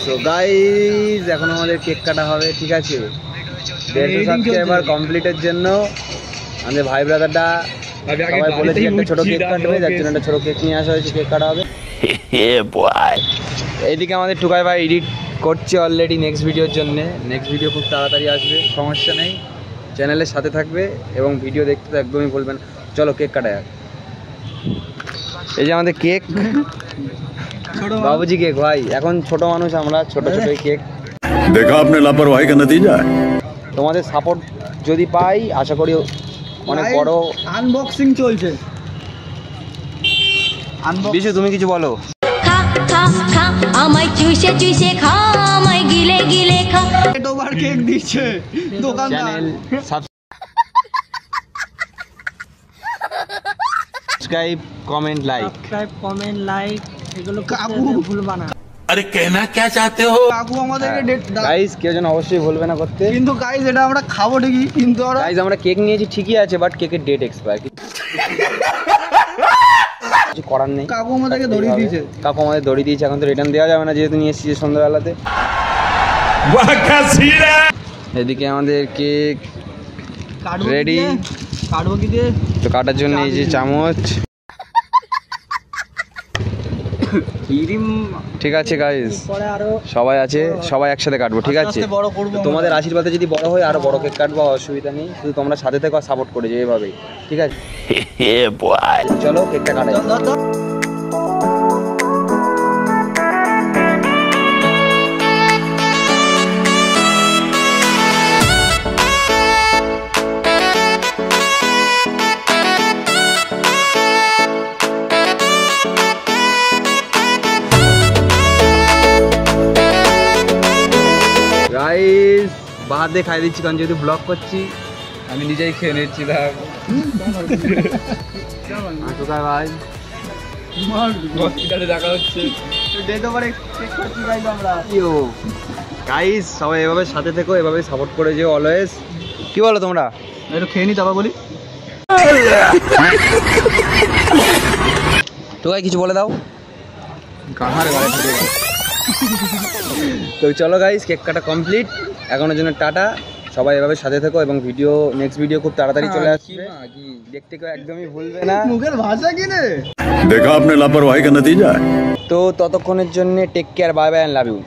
So guys এখন আমাদের cake কাটা হবে, ঠিক আছে। 150 সাবস্ক্রাইবার কমপ্লিটের জন্য আমাদের ভাই ব্রাদারটা সবাই বলেছি একটা ছোট কেক কাটবে, যার জন্য একটা ছোট কেক নিয়ে আসা হয়েছে, কেক কাটা হবে। এইদিকে আমাদের টুকাই ভাই এডিট করছে অলরেডি নেক্সট ভিডিওর জন্য। নেক্সট ভিডিও খুব তাড়াতাড়ি আসবে, সমস্যা নেই, চ্যানেলের সাথে থাকবে এবং ভিডিও দেখতে তো একদমই বলবেন। চলো কেক কাটা যাক। এই যে আমাদের কেক, বাবুজি কেক ভাই, এখন ছোট মানুষ আমরা, ছোট ছোট কেক। দেখা আপনি লাপরওয়াহি কা নতিজা। তোমাদের সাপোর্ট যদি পাই আশা করি অনেক বড় আনবক্সিং চলছে। বিশু তুমি কিছু বলো। খা খা খা আমায় চুষে চুষে খা, আমায় গিলে গিলে খা। এতবার কেক দিচ্ছে দোকানদার। চ্যানেল সাবস্ক্রাইব কমেন্ট লাইক, এগুলো কাকু ভুলবা না। আরে कहना क्या चाहते हो? কাকু আমাদেরকে ডেট দাও গাইস, কেউ যেন অবশ্যই ভুলবে না করতে। কিন্তু গাইস এটা আমরা খাবো ঠিকই, কিন্তু গাইস আমরা কেক নিয়েছি ঠিকই আছে, বাট কেকের ডেট এক্সপায়ার, কিছু করার নেই। কাকু আমাদেরকে ধরিয়ে দিয়েছে। কাকু আমাদের ধরিয়ে দিয়েছে, এখন তো রিটার্ন দেওয়া যাবে না, যেহেতু নিয়ে এসেছি সন্ধ্যাবেলাতে। এদিকে আমাদের কেক রেডি, কাটবো কি দিয়ে? তো কাটার জন্য এই যে চামচ। ঠিক আছে গাইস, সবাই আছে, সবাই একসাথে কাটবো, ঠিক আছে। বড় করবো তোমাদের আশীর্বাদে যদি বড় হয় আরো বড় কেক কাটবো, অসুবিধা নেই, শুধু তোমরা সাথে থেকে সাপোর্ট করে যে এভাবেই, ঠিক আছে। চলো কেকটা কাটা যাক। গাইস বাহার দিয়ে খাই দিচ্ছি, কারণ যেহেতু ব্লগ করছি আমি নিজেই খেয়ে নিচ্ছি। ভাই হসপিটালে দেখা হচ্ছে, গাইস সবাই এভাবে সাথে থেকো, এভাবে সাপোর্ট করে যেও অলওয়েজ। কি বলো তোমরা? একটু খেয়ে নি তারপর বলি। তো ভাই কিছু বলে দাও। তো চলো গাইস, কেক কাটা কমপ্লিট, এখনের জন্য টাটা। সবাই এভাবে সাথে থেকো এবং ভিডিও নেক্সট ভিডিও খুব তাড়াতাড়ি চলে আসবে, দেখতে কেউ একদমই ভুলবে না। মুখের ভাষা কি রে? देखा आपने लापरवाही का नतीजा है। তো ততক্ষণের জন্য take care, bye bye and love you.